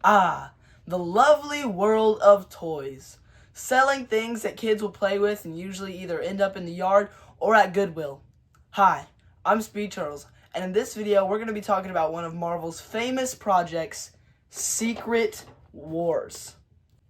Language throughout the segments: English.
Ah, the lovely world of toys. Selling things that kids will play with and usually either end up in the yard or at Goodwill. Hi, I'm Speed Turtles, and in this video we're going to be talking about one of Marvel's famous projects, Secret Wars.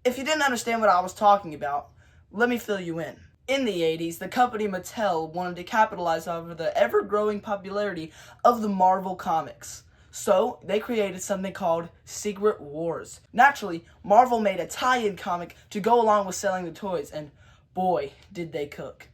If you didn't understand what I was talking about, let me fill you in. In the 80s, the company Mattel wanted to capitalize on the ever-growing popularity of the Marvel comics. So, they created something called Secret Wars. Naturally, Marvel made a tie-in comic to go along with selling the toys, and boy, did they cook.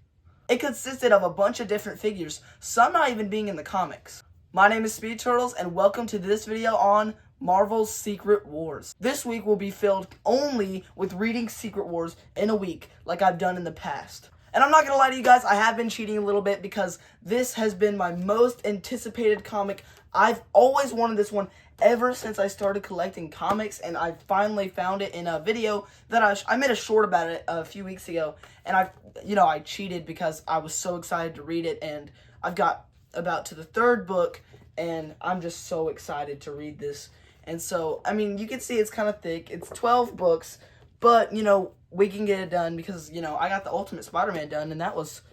It consisted of a bunch of different figures, some not even being in the comics. My name is Speed Turtles, and welcome to this video on Marvel's Secret Wars. This week will be filled only with reading Secret Wars in a week, like I've done in the past. And I'm not gonna lie to you guys, I have been cheating a little bit because this has been my most anticipated comic. I've always wanted this one ever since I started collecting comics, and I finally found it in a video that I made a short about it a few weeks ago, and I cheated because I was so excited to read it, and I've got about to the third book, and I'm just so excited to read this. And so, I mean, you can see it's kind of thick. It's 12 books, but, we can get it done because, I got the Ultimate Spider-Man done, and that was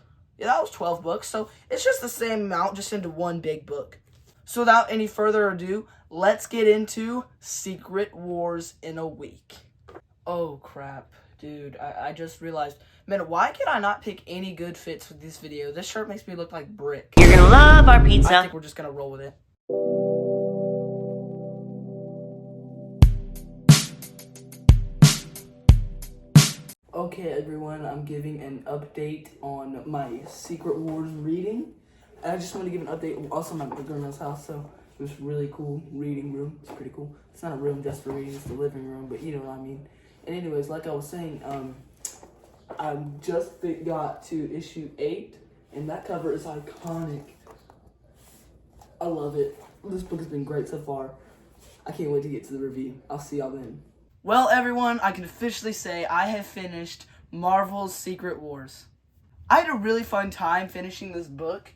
12 books. So, it's just the same amount, just into one big book. So, without any further ado, let's get into Secret Wars in a week. Oh, crap. Dude, I just realized, man, why can I not pick any good fits with this video? This shirt makes me look like brick. You're gonna love our pizza. I think we're just gonna roll with it. Okay, everyone, I'm giving an update on my Secret Wars reading. And I just want to give an update also on my grandma's house, so it was really cool reading room. It's pretty cool. It's not a room just for reading, it's the living room, but you know what I mean. And anyways, like I was saying, I just got to issue 8, and that cover is iconic. I love it. This book has been great so far. I can't wait to get to the review. I'll see y'all then. Well, everyone, I can officially say I have finished Marvel's Secret Wars. I had a really fun time finishing this book.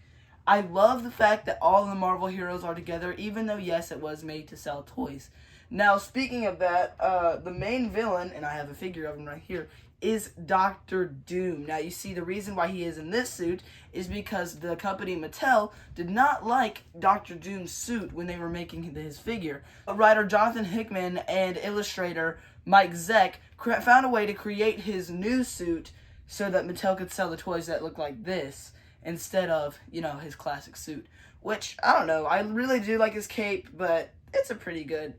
I love the fact that all the Marvel heroes are together, even though, yes, it was made to sell toys. Now, speaking of that, the main villain, and I have a figure of him right here, is Dr. Doom. Now, you see, the reason why he is in this suit is because the company Mattel did not like Dr. Doom's suit when they were making his figure. Writer Jonathan Hickman and illustrator Mike Zeck found a way to create his new suit so that Mattel could sell the toys that look like this instead of, his classic suit. Which, I don't know, I really do like his cape, but it's a pretty good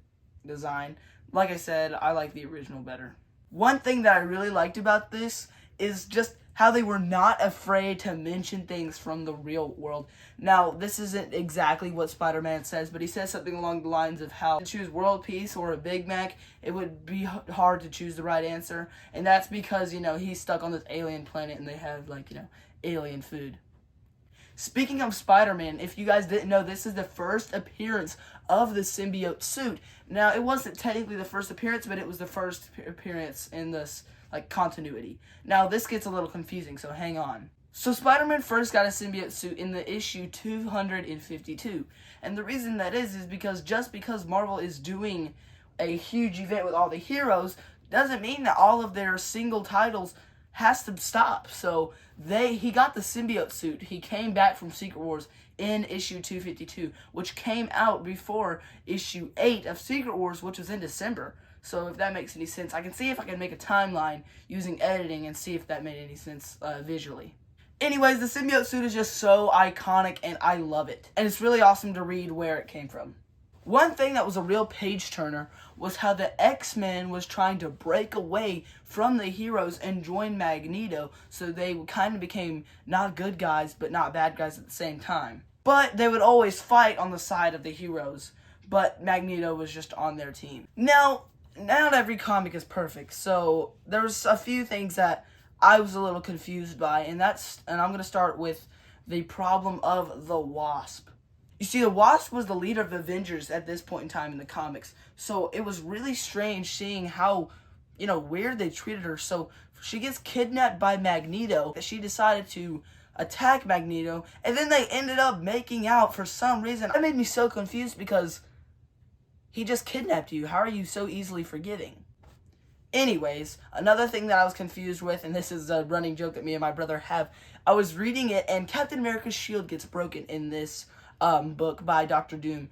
design. Like I said, I like the original better. One thing that I really liked about this is just how they were not afraid to mention things from the real world. Now, this isn't exactly what Spider-Man says, but he says something along the lines of how to choose world peace or a Big Mac, it would be hard to choose the right answer. And that's because, he's stuck on this alien planet and they have, alien food. Speaking of Spider-Man, if you guys didn't know, this is the first appearance of the symbiote suit. Now, it wasn't technically the first appearance, but it was the first appearance in this, continuity. Now, this gets a little confusing, so hang on. So, Spider-Man first got a symbiote suit in the issue 252. And the reason that is because just because Marvel is doing a huge event with all the heroes, doesn't mean that all of their single titles has to stop. So he got the symbiote suit. He came back from Secret Wars in issue 252, which came out before issue 8 of Secret Wars, which was in December. So if that makes any sense, I can see if I can make a timeline using editing and see if that made any sense visually. Anyways, the symbiote suit is just so iconic and I love it. And it's really awesome to read where it came from. One thing that was a real page-turner was how the X-Men was trying to break away from the heroes and join Magneto, so they kind of became not good guys, but not bad guys at the same time. But they would always fight on the side of the heroes, but Magneto was just on their team. Now, not every comic is perfect, so there's a few things that I was a little confused by, and I'm going to start with the problem of the Wasp. You see, the Wasp was the leader of the Avengers at this point in time in the comics. So it was really strange seeing how, weird they treated her. So she gets kidnapped by Magneto. She decided to attack Magneto. And then they ended up making out for some reason. That made me so confused because He just kidnapped you. How are you so easily forgiving? Anyways, another thing that I was confused with, and this is a running joke that me and my brother have, I was reading it, and Captain America's shield gets broken in this book by Doctor Doom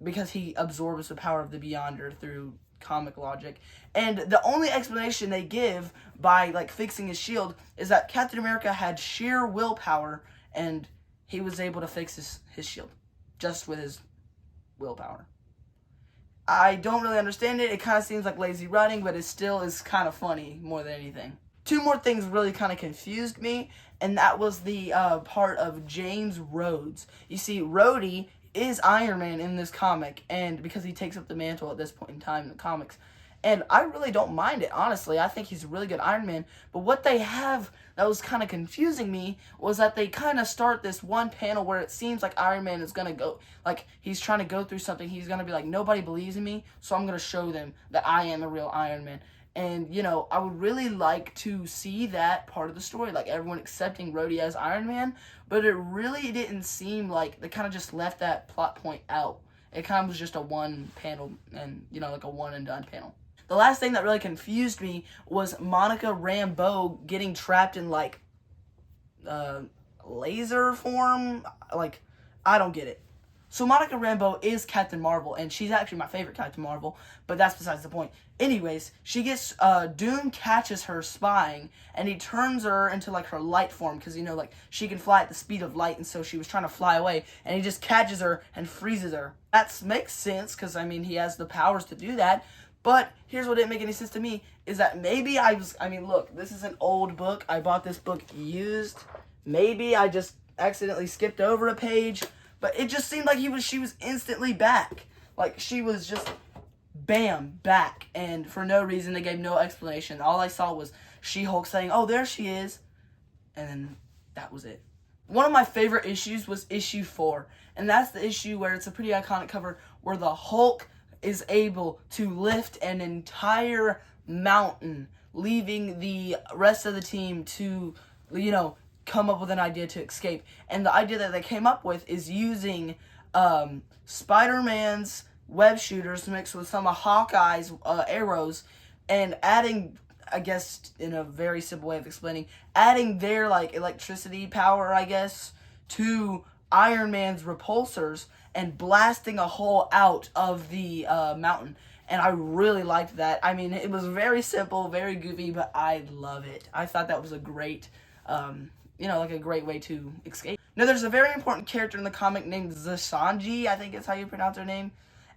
because he absorbs the power of the Beyonder through comic logic. And the only explanation they give by like fixing his shield is that Captain America had sheer willpower and he was able to fix his shield just with his willpower. I don't really understand it. It kind of seems like lazy writing, but it still is kind of funny more than anything. Two more things really kind of confused me, and that was the part of James Rhodes. You see, Rhodey is Iron Man in this comic, and because he takes up the mantle at this point in time in the comics. And I really don't mind it, honestly. I think he's a really good Iron Man. But what they have that was kind of confusing me was that they kind of start this one panel where it seems like Iron Man is going to go, like, he's trying to go through something. He's going to be like, nobody believes in me, so I'm going to show them that I am the real Iron Man. And, you know, I would really like to see that part of the story, like everyone accepting Rhodey as Iron Man. But it really didn't seem like they kind of just left that plot point out. It kind of was just a one panel and, you know, like a one and done panel. The last thing that really confused me was Monica Rambeau getting trapped in, like, laser form. Like, I don't get it. So Monica Rambeau is Captain Marvel, and she's actually my favorite Captain Marvel, but that's besides the point. Anyways, she gets, Doom catches her spying, and he turns her into, like, her light form, because, you know, like, she can fly at the speed of light, and so she was trying to fly away, and he just catches her and freezes her. That makes sense, because, I mean, he has the powers to do that. But here's what didn't make any sense to me, is that maybe look, this is an old book. I bought this book used. Maybe I just accidentally skipped over a page. But it just seemed like she was instantly back. Like, she was just, bam, back. And for no reason, they gave no explanation. All I saw was She-Hulk saying, oh, there she is. And then that was it. One of my favorite issues was issue 4. And that's the issue where it's a pretty iconic cover where the Hulk is able to lift an entire mountain, leaving the rest of the team to, you know, come up with an idea to escape. And the idea that they came up with is using Spider-Man's web shooters mixed with some of Hawkeye's arrows and adding, I guess, in a very simple way of explaining, adding their, like, electricity power, I guess, to Iron Man's repulsors and blasting a hole out of the mountain. And I really liked that. I mean, it was very simple, very goofy, but I love it. I thought that was a great, you know, like a great way to escape. Now, there's a very important character in the comic named Zashanji, I think is how you pronounce her name.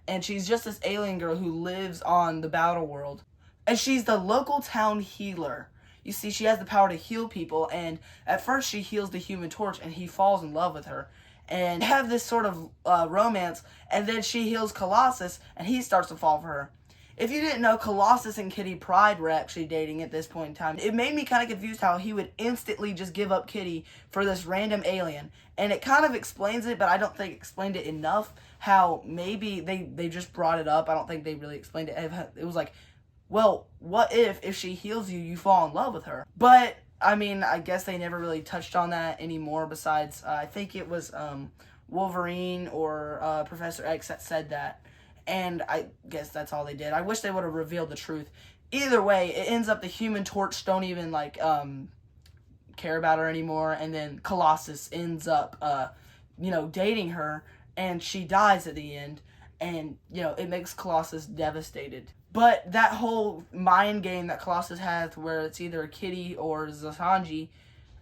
And she's just this alien girl who lives on the battle world. And she's the local town healer. You see, she has the power to heal people, and at first she heals the Human Torch, and he falls in love with her. And they have this sort of romance, and then she heals Colossus, and he starts to fall for her. If you didn't know, Colossus and Kitty Pryde were actually dating at this point in time. It made me kind of confused how he would instantly just give up Kitty for this random alien. And it kind of explains it, but I don't think it explained it enough, how maybe they just brought it up. I don't think they really explained it. It was like, well, what if she heals you, you fall in love with her? But I mean, I guess they never really touched on that anymore besides, I think it was Wolverine or Professor X that said that. And I guess that's all they did. I wish they would have revealed the truth. Either way, it ends up the Human Torch don't even, like, care about her anymore. And then Colossus ends up, you know, dating her. And she dies at the end. And, you know, it makes Colossus devastated. But that whole mind game that Colossus has where it's either Kitty or Zashanji,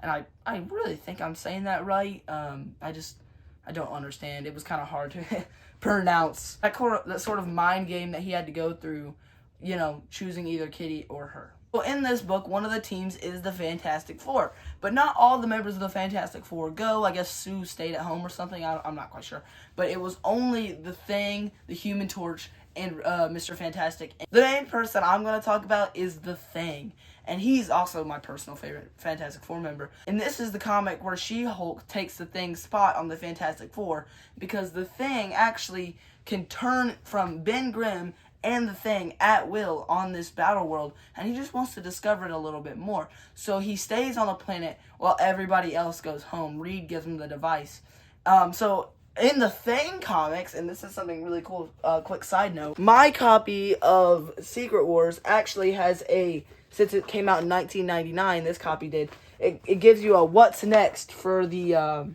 and I really think I'm saying that right. I don't understand. It was kind of hard to pronounce. That sort of mind game that he had to go through, you know, choosing either Kitty or her. Well, in this book, one of the teams is the Fantastic Four. But not all the members of the Fantastic Four go. I guess Sue stayed at home or something. I'm not quite sure. But it was only the Thing, the Human Torch, and Mr. Fantastic. The main person I'm going to talk about is the Thing. And he's also my personal favorite Fantastic Four member. And this is the comic where She-Hulk takes the Thing's spot on the Fantastic Four. Because the Thing actually can turn from Ben Grimm and the Thing at will on this battle world. And he just wants to discover it a little bit more. So he stays on the planet while everybody else goes home. Reed gives him the device. So in the Thing comics, and this is something really cool, quick side note, my copy of Secret Wars actually has since it came out in 1999, this copy did, it gives you a what's next for the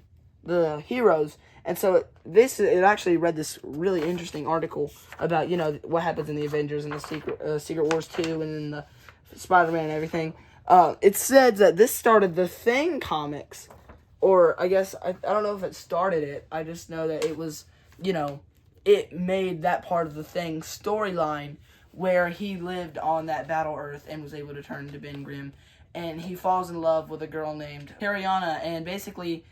heroes. And so it actually read this really interesting article about, what happens in the Avengers and the Secret Wars 2 and then the Spider-Man and everything. It said that this started the Thing comics, or I guess, I don't know if it started it. I just know that it was, it made that part of the Thing storyline where he lived on that Battle Earth and was able to turn into Ben Grimm. And he falls in love with a girl named Cariana, and basically,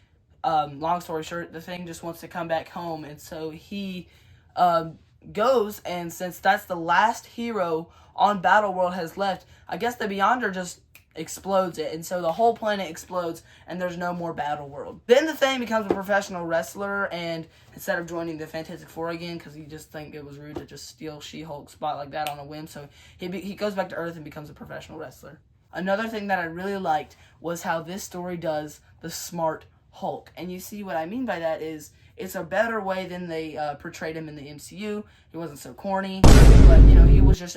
long story short, the Thing just wants to come back home, and so he goes, and since that's the last hero on Battleworld has left, I guess the Beyonder just explodes it, and so the whole planet explodes, and there's no more Battleworld. Then the Thing becomes a professional wrestler, and instead of joining the Fantastic Four again, because he just think it was rude to just steal She-Hulk's spot like that on a whim, so he goes back to Earth and becomes a professional wrestler. Another thing that I really liked was how this story does the smart Hulk. And you see what I mean by that is it's a better way than they portrayed him in the MCU. He wasn't so corny, but, he was just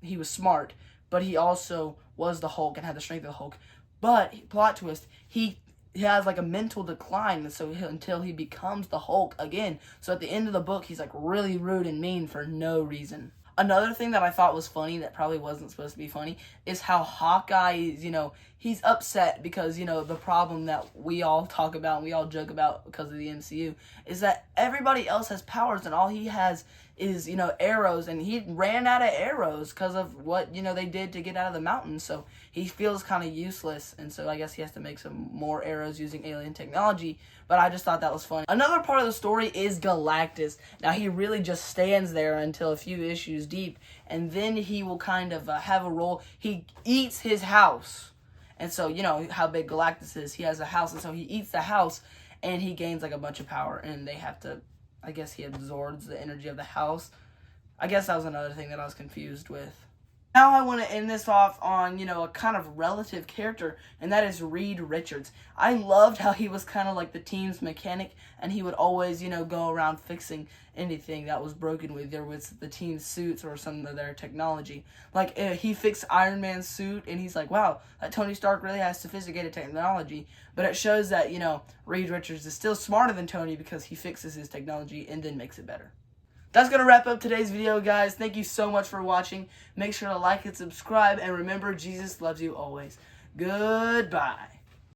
he was smart, but he also was the Hulk and had the strength of the Hulk. But, plot twist, he has like a mental decline until he becomes the Hulk again. So at the end of the book, he's like really rude and mean for no reason. Another thing that I thought was funny that probably wasn't supposed to be funny is how Hawkeye is, he's upset because, the problem that we all talk about and we all joke about because of the MCU is that everybody else has powers and all he has is, arrows, and he ran out of arrows because of what, they did to get out of the mountain. So he feels kind of useless, and so I guess he has to make some more arrows using alien technology, but I just thought that was funny. Another part of the story is Galactus. Now, he really just stands there until a few issues deep, and then he will kind of have a role. He eats his house, and so, how big Galactus is. He has a house, and so he eats the house, and he gains, like, a bunch of power, and they have to, I guess he absorbs the energy of the house. I guess that was another thing that I was confused with. Now I want to end this off on, a kind of relative character, and that is Reed Richards. I loved how he was kind of like the team's mechanic, and he would always, go around fixing anything that was broken with the team's suits or some of their technology. Like, he fixed Iron Man's suit, and he's like, wow, that Tony Stark really has sophisticated technology. But it shows that, Reed Richards is still smarter than Tony because he fixes his technology and then makes it better. That's going to wrap up today's video, guys. Thank you so much for watching. Make sure to like and subscribe. And remember, Jesus loves you always. Goodbye.